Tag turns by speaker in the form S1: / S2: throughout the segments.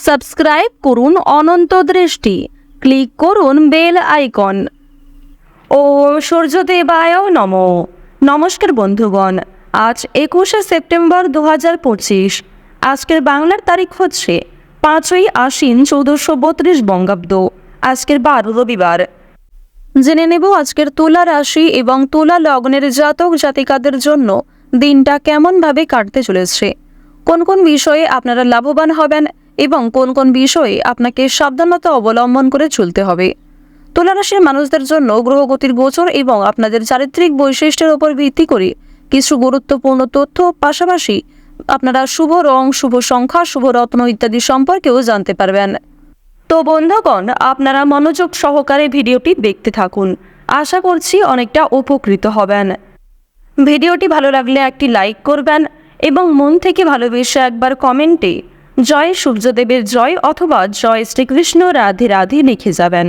S1: Subscribe করুন অনন্ত দৃষ্টি, click করুন বেল আইকন। ওম সূর্যদেবায় নমঃ। নমস্কার বন্ধুগণ, আজ 21শে সেপ্টেম্বর 2025। আজকের বাংলার তারিখ হচ্ছে 5ই আশ্বিন 1432 বঙ্গাব্দ। আজকের বার রবিবার। জেনে নেব আজকের তুলা রাশি এবং তুলা লগ্নের জাতক জাতিকাদের জন্য দিনটা কেমনভাবে কাটতে চলেছে, কোন কোন বিষয়ে আপনারা লাভবান হবেন এবং কোন কোন বিষয়ে আপনাকে সাবধানতা অবলম্বন করে চলতে হবে। তুলা রাশির মানুষদের জন্য গ্রহগতির গোচর এবং আপনাদের চারিত্রিক বৈশিষ্ট্যের উপর ভিত্তি করে কিছু গুরুত্বপূর্ণ তথ্য, পাশাপাশি আপনারা শুভ রং, শুভ সংখ্যা, শুভ রত্ন ইত্যাদি সম্পর্কেও জানতে পারবেন। তো বন্ধুগণ, আপনারা মনোযোগ সহকারে ভিডিওটি দেখতে থাকুন, আশা করছি অনেকটা উপকৃত হবেন। ভিডিওটি ভালো লাগলে একটি লাইক করবেন এবং মন থেকে ভালোবেসে একবার কমেন্টে জয় সূর্যদেবের জয় অথবা জয় শ্রীকৃষ্ণ রাধে রাধে লিখে যাবেন।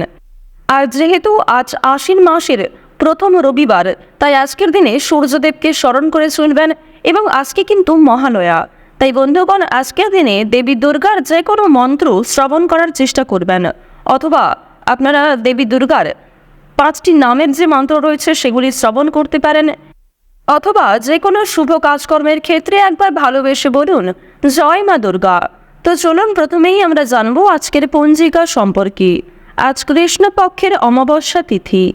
S1: আর যেহেতু আজ আশ্বিন মাসের প্রথম রবিবার, তাই আজকের দিনে সূর্যদেবকে স্মরণ করে চলবেন এবং আজকে কিন্তু মহালয়া। তাই বন্ধুগণ, আজকের দিনে দেবী দুর্গার যে কোনো মন্ত্র শ্রবণ করার চেষ্টা করবেন, অথবা আপনারা দেবী দুর্গার 5টি নামের যে মন্ত্র রয়েছে সেগুলি শ্রবণ করতে পারেন, অথবা যে কোনো শুভ কাজকর্মের ক্ষেত্রে একবার ভালোবেসে বলুন জয় মা দুর্গা। তো চলুন প্রথমেই আমরা জানবো আজকের পঞ্জিকা সম্পর্কে। আজ কৃষ্ণপক্ষের অমাবস্যা তিথি।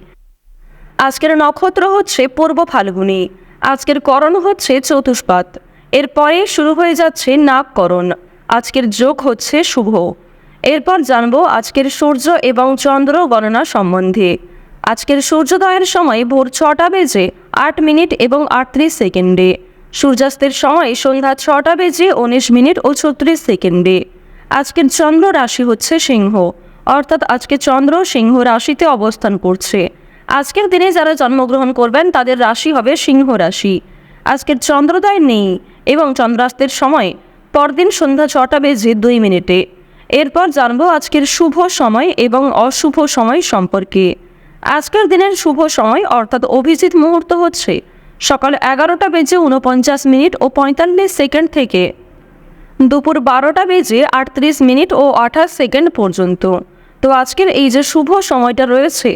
S1: আজকের নক্ষত্র হচ্ছে পূর্ব ফাল্গুনী। আজকের করণ হচ্ছে চতুষ্পাত। এরপরে শুরু হয়ে যাচ্ছে নাগকরণ। আজকের যোগ হচ্ছে শুভ। এরপর জানবো আজকের সূর্য এবং চন্দ্র গণনা সম্বন্ধে। আজকের সূর্যোদয়ের সময় ভোর 6টা বেজে 8 মিনিট এবং 38 সেকেন্ডে। সূর্যাস্তের সময় সন্ধ্যা 6টা বেজে 19 মিনিট ও 36 সেকেন্ডে। আজকের চন্দ্র রাশি হচ্ছে সিংহ, অর্থাৎ আজকে চন্দ্র সিংহ রাশিতে অবস্থান করছে। আজকের দিনে যারা জন্মগ্রহণ করবেন তাদের রাশি হবে সিংহ রাশি। আজকের চন্দ্রোদয় নেই এবং চন্দ্রাস্তের সময় পরদিন সন্ধ্যা 6টা বেজে 2 মিনিটে। এরপর জানবো আজকের শুভ সময় এবং অশুভ সময় সম্পর্কে। আজকের দিনের শুভ সময় অর্থাৎ অভিজিৎ মুহূর্ত হচ্ছে সকাল 11টা বেজে 49 মিনিট ও 45 সেকেন্ড থেকে দুপুর 12টা বেজে 38 মিনিট ও 28 সেকেন্ড পর্যন্ত। তো আজকের এই যে শুভ সময়টা রয়েছে,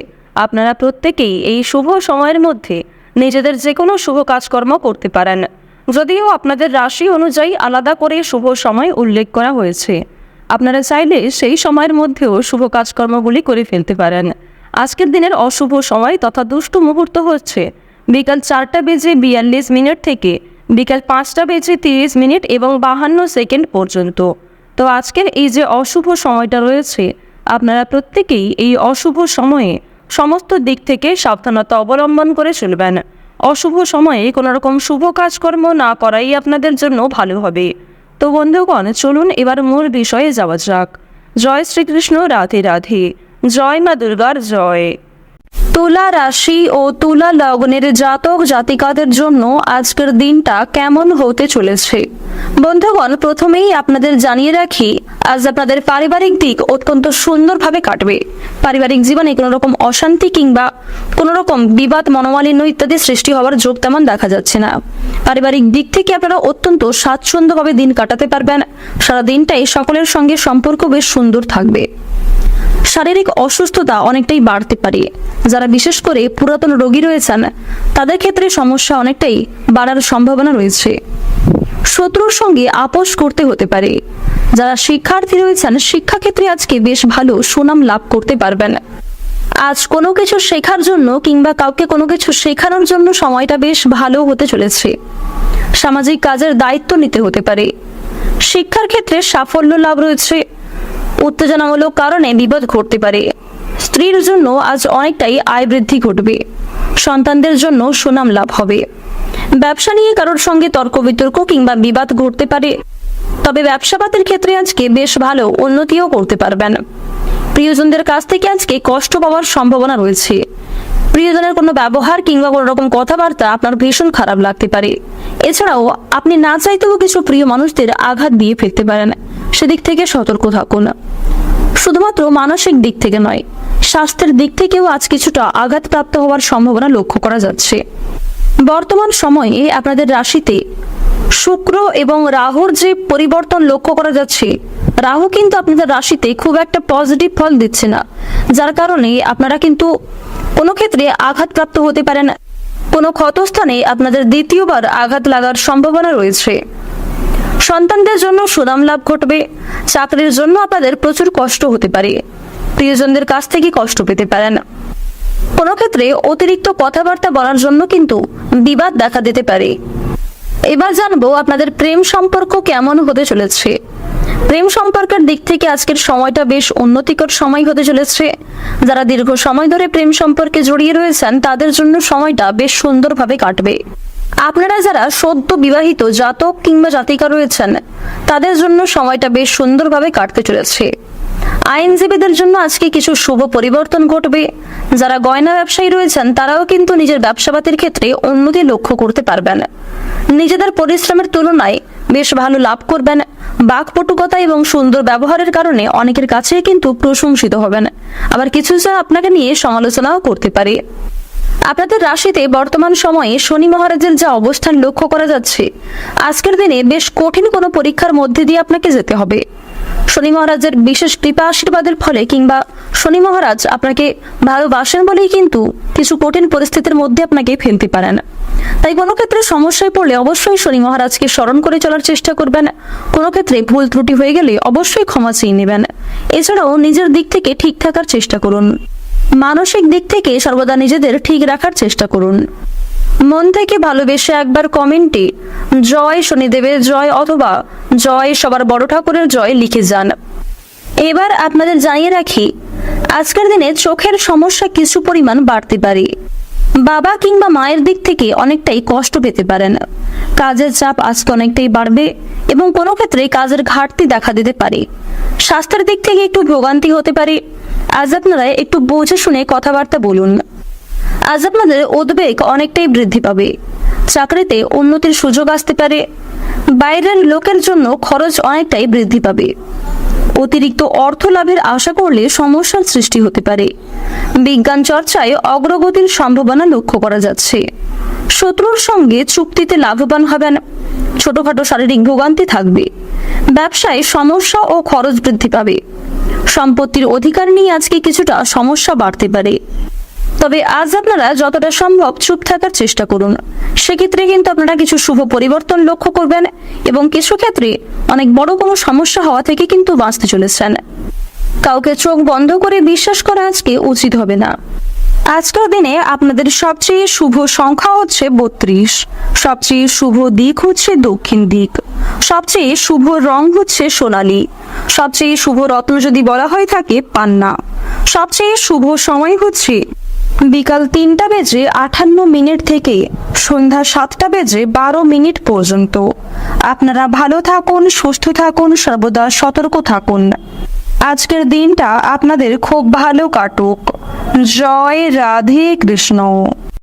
S1: আপনারা প্রত্যেকেই এই শুভ সময়ের মধ্যে নিজেদের যে কোনো শুভ কাজকর্ম করতে পারেন, যদিও আপনাদের রাশি অনুযায়ী আলাদা করে শুভ সময় উল্লেখ করা হয়েছে। আপনারা চাইলে সেই সময়ের মধ্যেও শুভ কাজকর্মগুলি করে ফেলতে পারেন। আজকের দিনের অশুভ সময় তথা দুষ্টু মুহূর্ত হচ্ছে বিকাল 4টা বেজে 42 মিনিট থেকে বিকাল 5টা বেজে 30 মিনিট এবং 52 সেকেন্ড পর্যন্ত। তো আজকের এই যে অশুভ সময়টা রয়েছে, আপনারা প্রত্যেকেই এই অশুভ সময়ে সমস্ত দিক থেকে সাবধানতা অবলম্বন করে চলবেন। অশুভ সময়ে কোনো রকম শুভ কাজকর্ম না করাই আপনাদের জন্য ভালো হবে। তো বন্ধুগণ, চলুন এবার মূল বিষয়ে যাওয়া যাক। জয় শ্রীকৃষ্ণ রাধে রাধে, জয় মা দুর্গার জয়। তুলা রাশি ও তুলা লগ্নের জাতক জাতিকাদের জন্য আজকের দিনটা কেমন হতে চলেছে। বন্ধুগণ, প্রথমেই আপনাদের জানিয়ে রাখি, আজ আপনাদের পারিবারিক দিক অত্যন্ত সুন্দরভাবে কাটবে। পারিবারিক জীবনে কোনো রকম অশান্তি কিংবা কোনো রকম বিবাদ, মনোমালিন্য ইত্যাদি সৃষ্টি হওয়ার যোগ তেমন দেখা যাচ্ছে না। পারিবারিক দিক থেকে আপনারা অত্যন্ত স্বাচ্ছন্দ্যভাবে দিন কাটাতে পারবেন। সারা দিনটাই সকলের সঙ্গে সম্পর্ক বেশ সুন্দর থাকবে। শারীরিক অসুস্থতা অনেকটাই বাড়তে পারে। যারা বিশেষ করে পুরাতন রোগী রয়েছেন তাদের ক্ষেত্রে সমস্যা অনেকটাই বাড়ার সম্ভাবনা রয়েছে। শত্রুর সঙ্গে আপোষ করতে হতে পারে। যারা শিক্ষার্থী রয়েছেন শিক্ষাক্ষেত্রে আজকে বেশ ভালো সুনাম লাভ করতে পারবেন। আজ কোনো কিছু শেখার জন্য কিংবা কাউকে কোনো কিছু শেখানোর জন্য সময়টা বেশ ভালো হতে চলেছে। সামাজিক কাজের দায়িত্ব নিতে হতে পারে। শিক্ষার ক্ষেত্রে সাফল্য লাভ রয়েছে। উত্তেজনামূলক কারণে বিপদ ঘটতে পারে। স্ত্রীর জন্য আজ অনেকটাই আয় বৃদ্ধি ঘটবে। সন্তানদের জন্য সুনাম লাভ হবে। ব্যবসা নিয়ে কারোর সঙ্গে তর্ক বিতর্ক কিংবা বিবাদ ঘটতে পারে, তবে ব্যবসাপাতের ক্ষেত্রে আজকে বেশ ভালো উন্নতিও করতে পারবেন। প্রিয়জনদের কাছ থেকে আজকে কষ্ট পাওয়ার সম্ভাবনা রয়েছে। প্রিয়জনের কোনো ব্যবহার কিংবা কোনো রকম কথাবার্তা আপনার ভীষণ খারাপ লাগতে পারে। এছাড়াও আপনি না চাইতেও কিছু প্রিয় মানুষদের আঘাত দিয়ে ফেলতে পারেন। সেদিক থেকে সতর্ক থাকুন। শুধুমাত্র মানসিক দিক থেকে নয়, স্বাস্থ্যের দিক থেকেও আজ কিছুটা আঘাতপ্রাপ্ত হওয়ার সম্ভাবনা লক্ষ্য করা যাচ্ছে। বর্তমান সময়ে আপনাদের রাশিতে শুক্র এবং রাহুর যে পরিবর্তন লক্ষ্য করা যাচ্ছে, রাহু কিন্তু আপনাদের রাশিতে খুব একটা পজিটিভ ফল দিচ্ছে না, যার কারণে আপনারা কিন্তু কোনো ক্ষেত্রে আঘাতপ্রাপ্ত হতে পারেন। কোনো ক্ষতস্থানে আপনাদের দ্বিতীয়বার আঘাত লাগার সম্ভাবনা রয়েছে। সন্তানদের জন্য সুনাম লাভ ঘটবে। চাকরির জন্য আপনাদের প্রচুর কষ্ট হতে পারে। প্রিয়জনদের কাছ থেকে কষ্ট পেতে পারেন। কোনো ক্ষেত্রে অতিরিক্ত কথাবার্তা বলার জন্য কিন্তু বিবাদ দেখা দিতে পারে। এবার জানবো আপনাদের প্রেম সম্পর্ক কেমন হতে চলেছে। প্রেম সম্পর্কের দিক থেকে আজকের সময়টা বেশ উন্নতিকর সময় হতে চলেছে। যারা দীর্ঘ সময় ধরে প্রেম সম্পর্কে জড়িয়ে রয়েছেন তাদের জন্য সময়টা বেশ সুন্দরভাবে কাটবে। আপনারা যারা সদ্য বিবাহিত জাতক কিংবা জাতিকা রয়েছেন তাদের জন্য সময়টা বেশ সুন্দরভাবে কাটতে চলেছে। আইনজীবীদের জন্য আজকে কিছু শুভ পরিবর্তন ঘটবে। যারা গয়না ব্যবসায়ী রয়েছেন তারাও কিন্তু নিজের ব্যবসাপাতির ক্ষেত্রে উন্নতি লক্ষ্য করতে পারবেন। নিজেদের পরিশ্রমের তুলনায় বেশ ভালো লাভ করবেন। বাকপটুকতা এবং সুন্দর ব্যবহারের কারণে অনেকের কাছে কিন্তু প্রশংসিত হবেন। আবার কিছু জন আপনাকে নিয়ে সমালোচনাও করতে পারে। আপনাদের রাশিতে বর্তমান সময়ে শনি মহারাজের যা অবস্থান লক্ষ্য করা যাচ্ছে, আজকের দিনে বেশ কঠিন কোনো পরীক্ষার মধ্যে দিয়ে আপনাকে যেতে হবে। শনি মহারাজের বিশেষ কৃপা আশীর্বাদের ফলে কিংবা শনি মহারাজ আপনাকে ভালোবাসেন বলেই কিন্তু কিছু কঠিন পরিস্থিতির মধ্যে আপনাকে ফেলতে পারেন। তাই কোনো ক্ষেত্রে সমস্যায় পড়লে অবশ্যই শনি মহারাজকে স্মরণ করে চলার চেষ্টা করবেন। কোনো ক্ষেত্রে ভুল ত্রুটি হয়ে গেলে অবশ্যই ক্ষমা চেয়ে নেবেন। এছাড়াও নিজের দিক থেকে ঠিক থাকার চেষ্টা করুন। মানসিক দিক থেকে সর্বদা নিজেদের ঠিক রাখার চেষ্টা করুন। মন থেকে ভালোবেসে একবার কমেন্টে জয় শনিদেবের জয় অথবা জয় সবার বড় ঠাকুরের জয় লিখে যান। এবার আপনাদের জানিয়ে রাখি, আজকের দিনে চোখের সমস্যা কিছু পরিমাণ বাড়তে পারে। বাবা কিংবা মায়ের দিক থেকে অনেকটাই কষ্ট পেতে পারেন। কাজের চাপ আজকে অনেকটাই বাড়বে এবং কোনো ক্ষেত্রে কাজের ঘাটতি দেখা দিতে পারে। স্বাস্থ্যের দিক থেকে একটু ভোগান্তি হতে পারে। আজ আপনারা একটু বুঝে শুনে কথাবার্তা বলুন। আজ আপনাদের উদ্বেগ অনেকটাই বৃদ্ধি পাবে। চাকরিতে উন্নতির সুযোগ আসতে পারে। বাইরের লোকের জন্য খরচ অনেকটাই বৃদ্ধি পাবে। অতিরিক্ত অর্থ লাভের আশা করলে সমস্যার সৃষ্টি হতে পারে। বিজ্ঞান চর্চায় অগ্রগতির সম্ভাবনা লক্ষ্য করা যাচ্ছে। শত্রুর সঙ্গে চুক্তিতে লাভবান হবেন। ছোটখাটো শারীরিক ভোগান্তি থাকবে। ব্যবসায় সমস্যা ও খরচ বৃদ্ধি পাবে। সম্পত্তির অধিকার নিয়ে আজকে কিছুটা সমস্যা বাড়তে পারে। তবে আজ আপনারা যতটা সম্ভব চুপ থাকার চেষ্টা করুন। সেক্ষেত্রে কিন্তু আপনারা কিছু শুভ পরিবর্তন লক্ষ্য করবেন এবং কিছু ক্ষেত্রে অনেক বড় কোনো সমস্যা হওয়া থেকে কিন্তু বাঁচতে চলেছেন। কাউকে চোখ বন্ধ করে বিশ্বাস করা আজকে উচিত হবে না। আজকের দিনে আপনাদের সবচেয়ে শুভ সংখ্যা হচ্ছে 32। সবচেয়ে শুভ দিক হচ্ছে দক্ষিণ দিক। সবচেয়ে শুভ রং হচ্ছে সোনালী। সবচেয়ে শুভ রত্ন যদি বলা হয়ে থাকে পান্না। সবচেয়ে শুভ সময় হচ্ছে বিকাল 3:58 থেকে সন্ধ্যা 7:12 পর্যন্ত। আপনারা ভালো থাকুন, সুস্থ থাকুন, সর্বদা সতর্ক থাকুন। আজকের দিনটা আপনাদের খুব ভালো কাটুক। জয় রাধে কৃষ্ণ।